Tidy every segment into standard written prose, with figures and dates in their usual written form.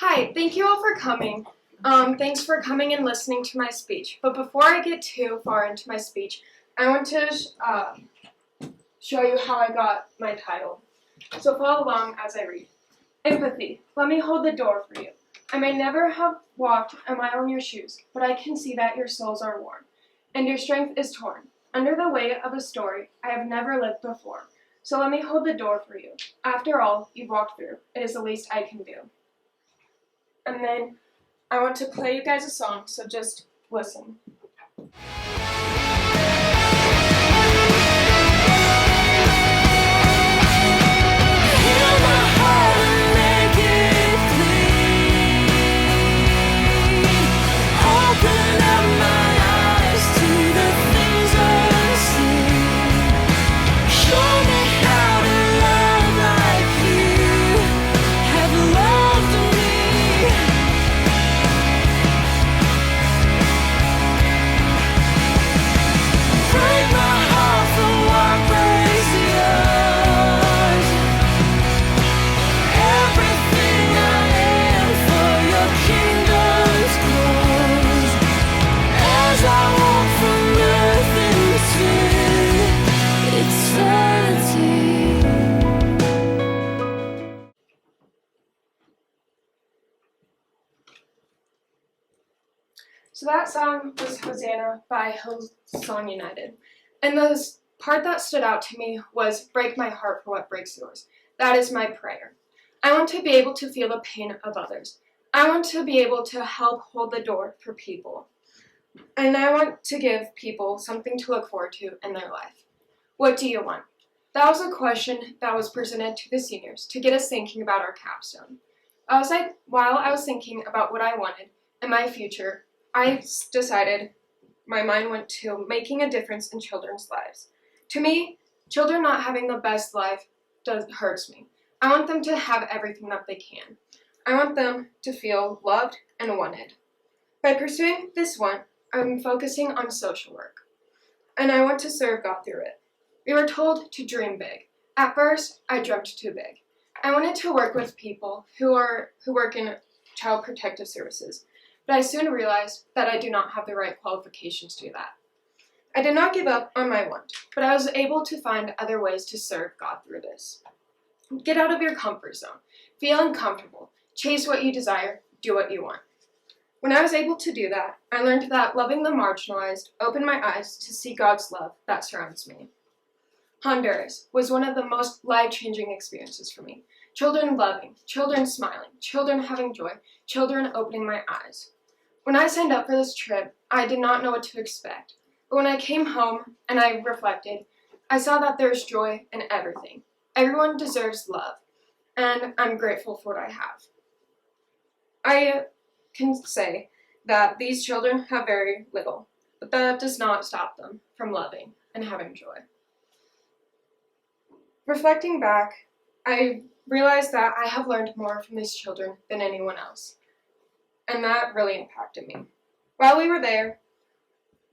Hi, thank you all for coming. Thanks for coming and listening to my speech. But before I get too far into my speech, I want to show you how I got my title. So follow along as I read. Empathy. Let me hold the door for you. I may never have walked a mile in your shoes, but I can see that your soles are worn, and your strength is torn, under the weight of a story I have never lived before. So let me hold the door for you. After all you've walked through, it is the least I can do. And then I want to play you guys a song, so just listen. So that song was Hosanna by Hillsong United. And the part that stood out to me was break my heart for what breaks yours. That is my prayer. I want to be able to feel the pain of others. I want to be able to help hold the door for people. And I want to give people something to look forward to in their life. What do you want? That was a question that was presented to the seniors to get us thinking about our capstone. While I was thinking about what I wanted in my future, I decided my mind went to making a difference in children's lives. To me, children not having the best life hurts me. I want them to have everything that they can. I want them to feel loved and wanted. By pursuing this one, I'm focusing on social work, and I want to serve God through it. We were told to dream big. At first, I dreamt too big. I wanted to work with people who work in child protective services, but I soon realized that I do not have the right qualifications to do that. I did not give up on my want, but I was able to find other ways to serve God through this. Get out of your comfort zone. Feel uncomfortable. Chase what you desire. Do what you want. When I was able to do that, I learned that loving the marginalized opened my eyes to see God's love that surrounds me. Honduras was one of the most life-changing experiences for me. Children loving, children smiling, children having joy, children opening my eyes. When I signed up for this trip, I did not know what to expect. But when I came home and I reflected, I saw that there's joy in everything. Everyone deserves love, and I'm grateful for what I have. I can say that these children have very little, but that does not stop them from loving and having joy. Reflecting back, I realized that I have learned more from these children than anyone else, and that really impacted me. While we were there,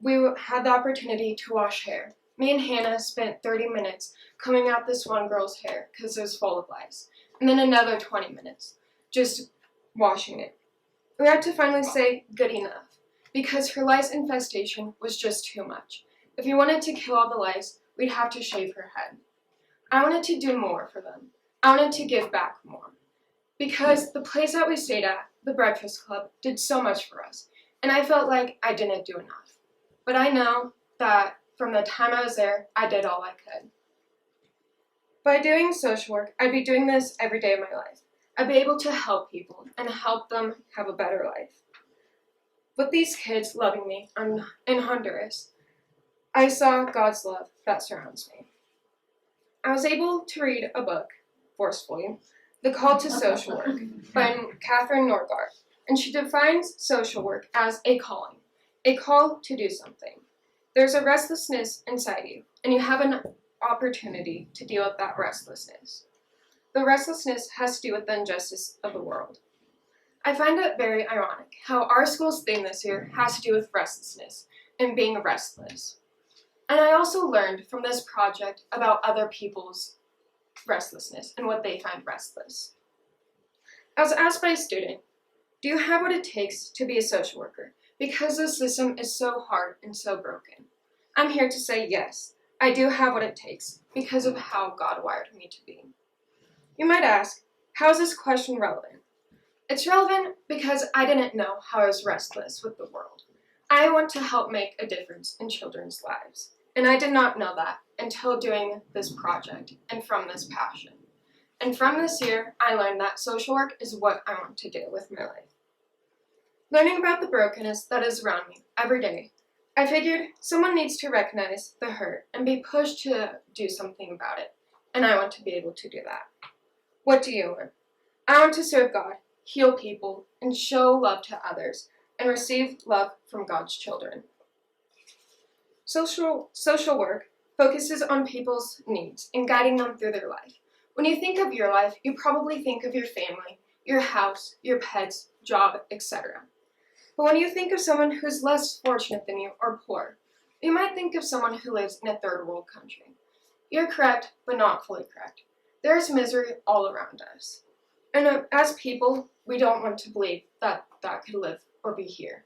we had the opportunity to wash hair. Me and Hannah spent 30 minutes combing out this one girl's hair because it was full of lice, and then another 20 minutes just washing it. We had to finally say good enough because her lice infestation was just too much. If we wanted to kill all the lice, we'd have to shave her head. I wanted to do more for them. I wanted to give back more because the place that we stayed at, the Breakfast Club, did so much for us, and I felt like I didn't do enough. But I know that from the time I was there, I did all I could. By doing social work, I'd be doing this every day of my life. I'd be able to help people and help them have a better life. With these kids loving me in Honduras, I saw God's love that surrounds me. I was able to read a book, forcefully, The Call to Social Work by Catherine Norgard, and she defines social work as a calling, a call to do something. There's a restlessness inside you, and you have an opportunity to deal with that restlessness. The restlessness has to do with the injustice of the world. I find it very ironic how our school's theme this year has to do with restlessness and being restless. And I also learned from this project about other people's restlessness and what they find restless. I was asked by a student, Do you have what it takes to be a social worker? Because the system is so hard and so broken. I'm here to say yes, I do have what it takes because of how God wired me to be. You might ask, how is this question relevant? It's relevant because I didn't know how I was restless with the world. I want to help make a difference in children's lives, and I did not know that until doing this project and from this passion. And from this year, I learned that social work is what I want to do with my life. Learning about the brokenness that is around me every day, I figured someone needs to recognize the hurt and be pushed to do something about it, and I want to be able to do that. What do you want? I want to serve God, heal people, and show love to others, and receive love from God's children. Social work focuses on people's needs and guiding them through their life. When you think of your life, you probably think of your family, your house, your pets, job, etc. But when you think of someone who's less fortunate than you or poor, you might think of someone who lives in a third world country. You're correct, but not fully correct. There is misery all around us. And as people, we don't want to believe that could live or be here.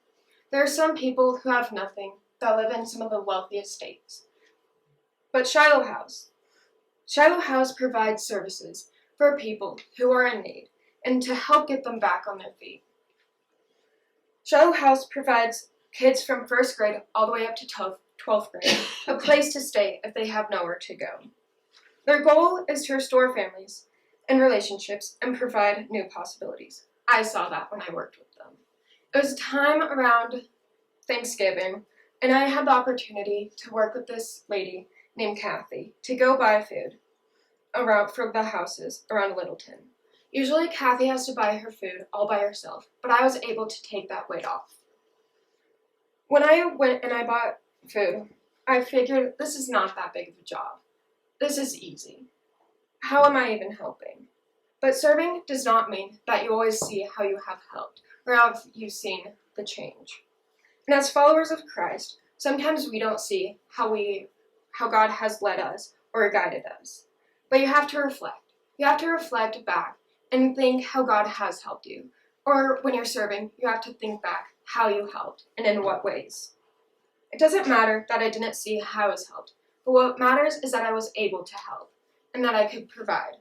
There are some people who have nothing that live in some of the wealthiest states. But Shiloh House provides services for people who are in need and to help get them back on their feet. Shiloh House provides kids from 1st grade all the way up to 12th grade a place to stay if they have nowhere to go. Their goal is to restore families and relationships and provide new possibilities. I saw that when I worked with them. It was time around Thanksgiving, and I had the opportunity to work with this lady named Kathy to go buy food around from the houses around Littleton. Usually Kathy has to buy her food all by herself, but I was able to take that weight off. When I went and I bought food, I figured this is not that big of a job. This is easy. How am I even helping? But serving does not mean that you always see how you have helped or have you seen the change. And as followers of Christ, sometimes we don't see how God has led us or guided us. But you have to reflect. You have to reflect back and think how God has helped you. Or when you're serving, you have to think back how you helped and in what ways. It doesn't matter that I didn't see how I was helped, but what matters is that I was able to help and that I could provide.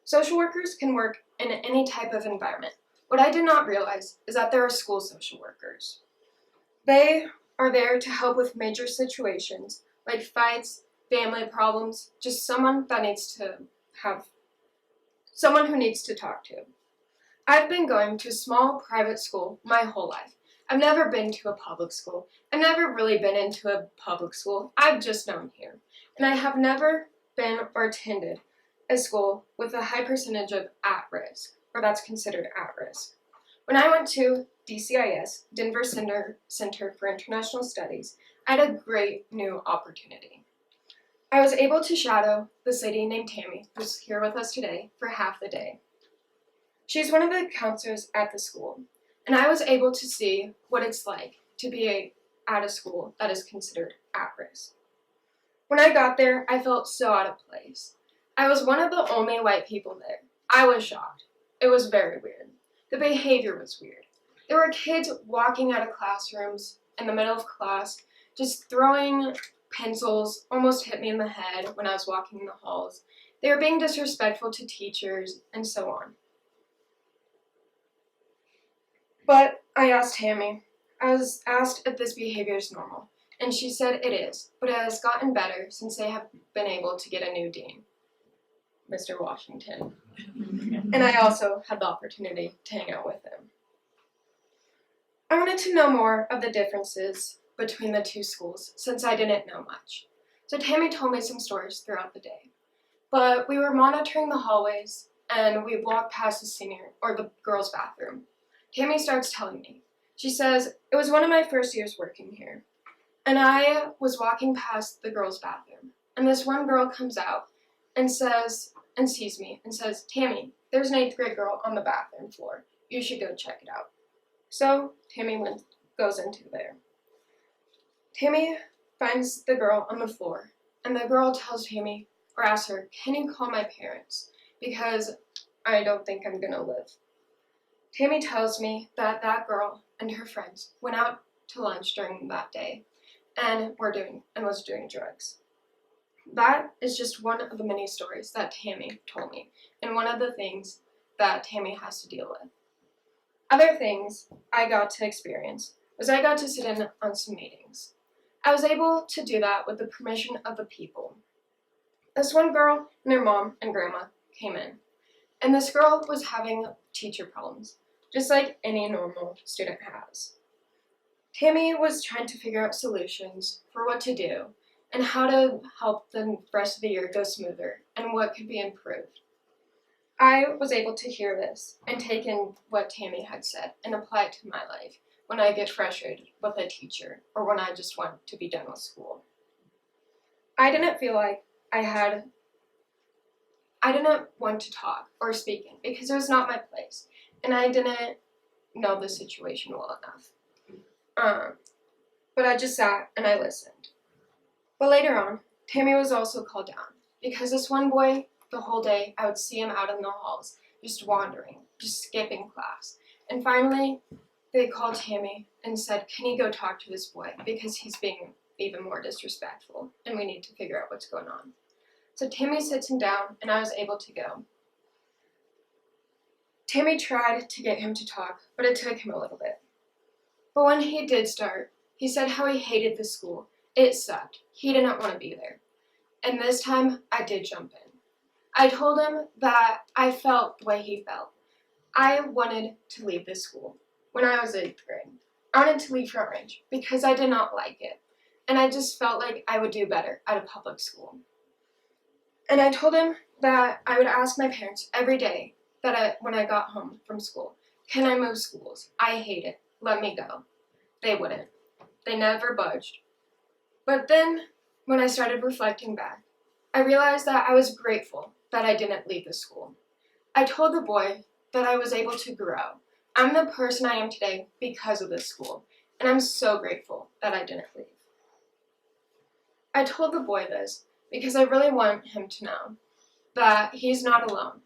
Social workers can work in any type of environment. What I did not realize is that there are school social workers. They are there to help with major situations like fights, family problems, just someone who needs to talk to. I've been going to a small private school my whole life. I've never been to a public school. I've never really been into a public school. I've just known here. And I have never been or attended a school with a high percentage of at-risk, or that's considered at-risk. When I went to DCIS, Denver Center for International Studies, I had a great new opportunity. I was able to shadow this lady named Tammy, who's here with us today, for half the day. She's one of the counselors at the school, and I was able to see what it's like to be at a school that is considered at risk. When I got there, I felt so out of place. I was one of the only white people there. I was shocked. It was very weird. The behavior was weird. There were kids walking out of classrooms in the middle of class, just throwing pencils, almost hit me in the head when I was walking in the halls. They were being disrespectful to teachers, and so on. But I asked Tammy. I was asked if this behavior is normal, and she said it is, but it has gotten better since they have been able to get a new dean, Mr. Washington. And I also had the opportunity to hang out with him. I wanted to know more of the differences between the two schools since I didn't know much. So Tammy told me some stories throughout the day. But we were monitoring the hallways and we walked past the girls' bathroom. Tammy starts telling me. She says, it was one of my first years working here. And I was walking past the girls' bathroom. And this one girl comes out and sees me and says, Tammy, there's an 8th grade girl on the bathroom floor. You should go check it out. So Tammy goes into there. Tammy finds the girl on the floor, and the girl tells Tammy, or asks her, can you call my parents? Because I don't think I'm gonna live. Tammy tells me that that girl and her friends went out to lunch during that day and was doing drugs. That is just one of the many stories that Tammy told me, and one of the things that Tammy has to deal with. Other things I got to experience was I got to sit in on some meetings. I was able to do that with the permission of the people. This one girl and her mom and grandma came in, and this girl was having teacher problems, just like any normal student has. Tammy was trying to figure out solutions for what to do and how to help the rest of the year go smoother and what could be improved. I was able to hear this and take in what Tammy had said and apply it to my life when I get frustrated with a teacher or when I just want to be done with school. I didn't feel like I didn't want to talk or speak in because it was not my place and I didn't know the situation well enough. But I just sat and I listened. But later on, Tammy was also called down because this one boy, the whole day, I would see him out in the halls, just wandering, just skipping class. And finally, they called Tammy and said, "Can you go talk to this boy because he's being even more disrespectful and we need to figure out what's going on." So Tammy sits him down and I was able to go. Tammy tried to get him to talk, but it took him a little bit. But when he did start, he said how he hated the school. It sucked. He didn't want to be there. And this time, I did jump in. I told him that I felt the way he felt. I wanted to leave this school when I was 8th grade. I wanted to leave Front Range because I did not like it. And I just felt like I would do better at a public school. And I told him that I would ask my parents every day when I got home from school, "Can I move schools? I hate it. Let me go." They wouldn't. They never budged. But then, when I started reflecting back, I realized that I was grateful that I didn't leave the school. I told the boy that I was able to grow. I'm the person I am today because of this school, and I'm so grateful that I didn't leave. I told the boy this because I really want him to know that he's not alone,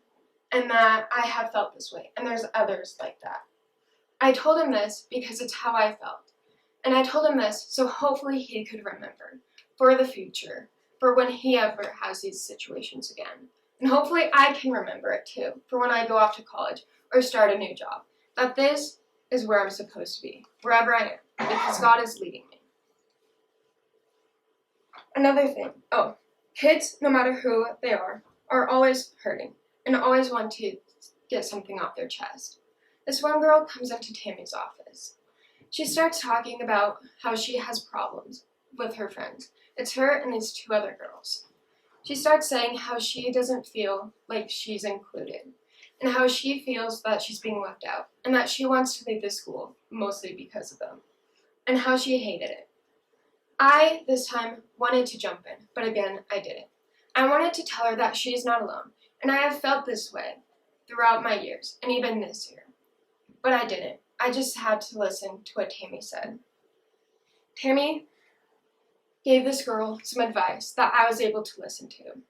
and that I have felt this way, and there's others like that. I told him this because it's how I felt. And I told him this so hopefully he could remember for the future, for when he ever has these situations again. And hopefully I can remember it too, for when I go off to college or start a new job, that this is where I'm supposed to be, wherever I am, because God is leading me. Another thing, kids, no matter who they are always hurting and always want to get something off their chest. This one girl comes up to Tammy's office. She starts talking about how she has problems with her friends. It's her and these 2 other girls. She starts saying how she doesn't feel like she's included, and how she feels that she's being left out, and that she wants to leave the school, mostly because of them, and how she hated it. I, this time, wanted to jump in, but again, I didn't. I wanted to tell her that she's not alone, and I have felt this way throughout my years, and even this year. But I didn't. I just had to listen to what Tammy said. Tammy gave this girl some advice that I was able to listen to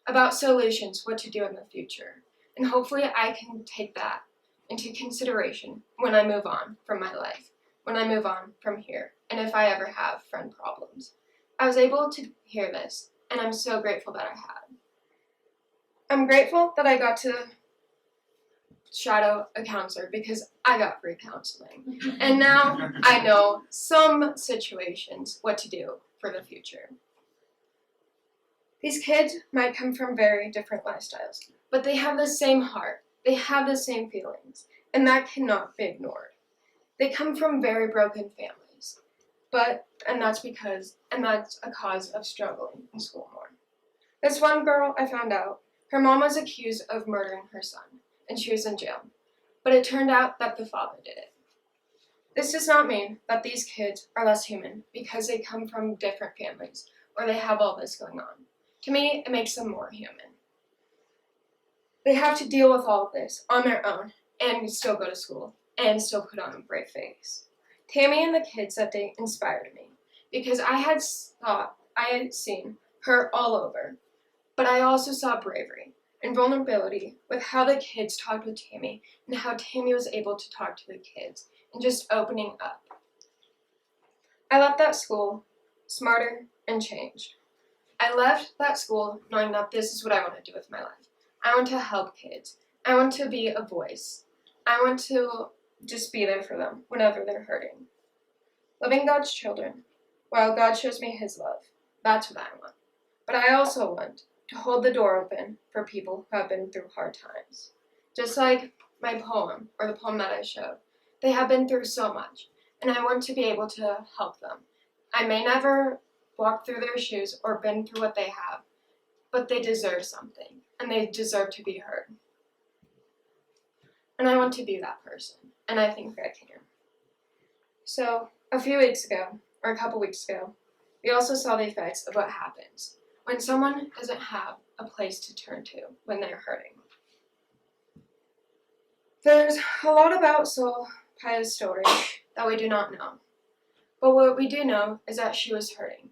about solutions, what to do in the future. And hopefully I can take that into consideration when I move on from my life, when I move on from here, and if I ever have friend problems. I was able to hear this, and I'm so grateful that I had. I'm grateful that I got to shadow a counselor because I got free counseling. And now I know some situations what to do for the future. These kids might come from very different lifestyles, but they have the same heart. They have the same feelings, and that cannot be ignored. They come from very broken families, and that's a cause of struggling in school more. This one girl I found out, her mom was accused of murdering her son, and she was in jail. But it turned out that the father did it. This does not mean that these kids are less human because they come from different families or they have all this going on. To me, it makes them more human. They have to deal with all of this on their own and still go to school and still put on a brave face. Tammy and the kids that day inspired me because I had seen hurt all over, but I also saw bravery. and vulnerability with how the kids talked with Tammy and how Tammy was able to talk to the kids and just opening up. I left that school smarter and changed. I left that school knowing that this is what I want to do with my life. I want to help kids. I want to be a voice. I want to just be there for them whenever they're hurting. Loving God's children, while God shows me his love, that's what I want. But I also want to hold the door open for people who have been through hard times. Just like my poem, or the poem that I showed. They have been through so much, and I want to be able to help them. I may never walk through their shoes or been through what they have, but they deserve something, and they deserve to be heard. And I want to be that person, and I think I can. So, a few weeks ago, or a couple weeks ago, we also saw the effects of what happens when someone doesn't have a place to turn to when they're hurting. There's a lot about Soul Paya's story that we do not know, but what we do know is that she was hurting.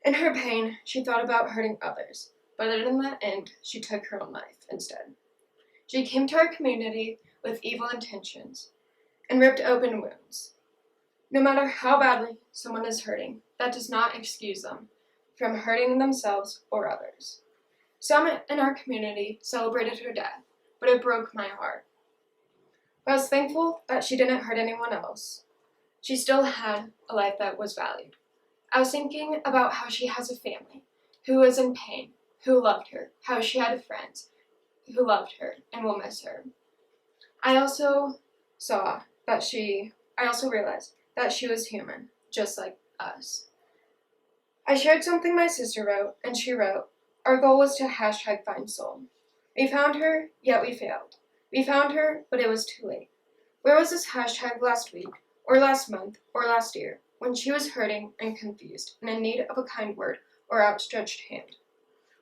In her pain, she thought about hurting others, but in the end, she took her own life instead. She came to our community with evil intentions and ripped open wounds. No matter how badly someone is hurting, that does not excuse them from hurting themselves or others. Some in our community celebrated her death, but it broke my heart. I was thankful that she didn't hurt anyone else. She still had a life that was valued. I was thinking about how she has a family who was in pain, who loved her, how she had friends who loved her and will miss her. I also realized that she was human, just like us. I shared something my sister wrote, and she wrote, "Our goal was to #find soul. We found her, yet we failed. We found her, but it was too late. Where was this hashtag last week, or last month, or last year, when she was hurting and confused and in need of a kind word or outstretched hand?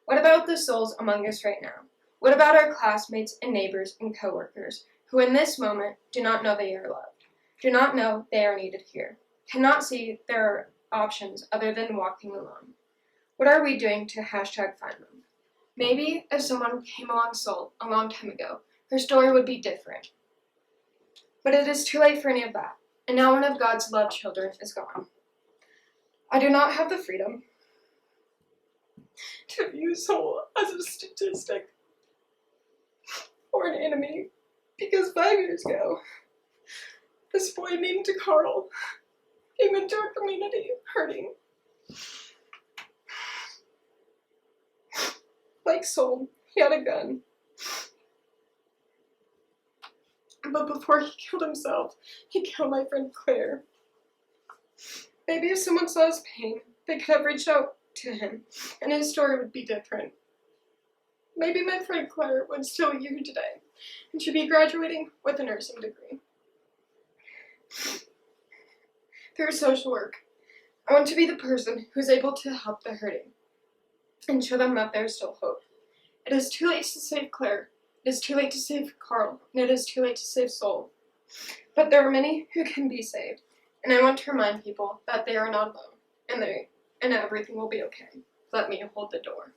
What about the souls among us right now? What about our classmates and neighbors and coworkers who in this moment do not know they are loved, do not know they are needed here, cannot see there are options other than walking alone? What are we doing to #find them? Maybe if someone came along soul a long time ago, her story would be different. But it is too late for any of that, and now one of God's loved children is gone. I do not have the freedom to view soul as a statistic or an enemy, because 5 years ago, this boy named Carl came into our community hurting. Like Soul, he had a gun. But before he killed himself, he killed my friend Claire. Maybe if someone saw his pain, they could have reached out to him, and his story would be different. Maybe my friend Claire would still be here today, and should be graduating with a nursing degree. Through social work, I want to be the person who is able to help the hurting, and show them that there is still hope. It is too late to save Claire. It is too late to save Carl, and it is too late to save Soul. But there are many who can be saved, and I want to remind people that they are not alone, and everything will be okay. Let me hold the door.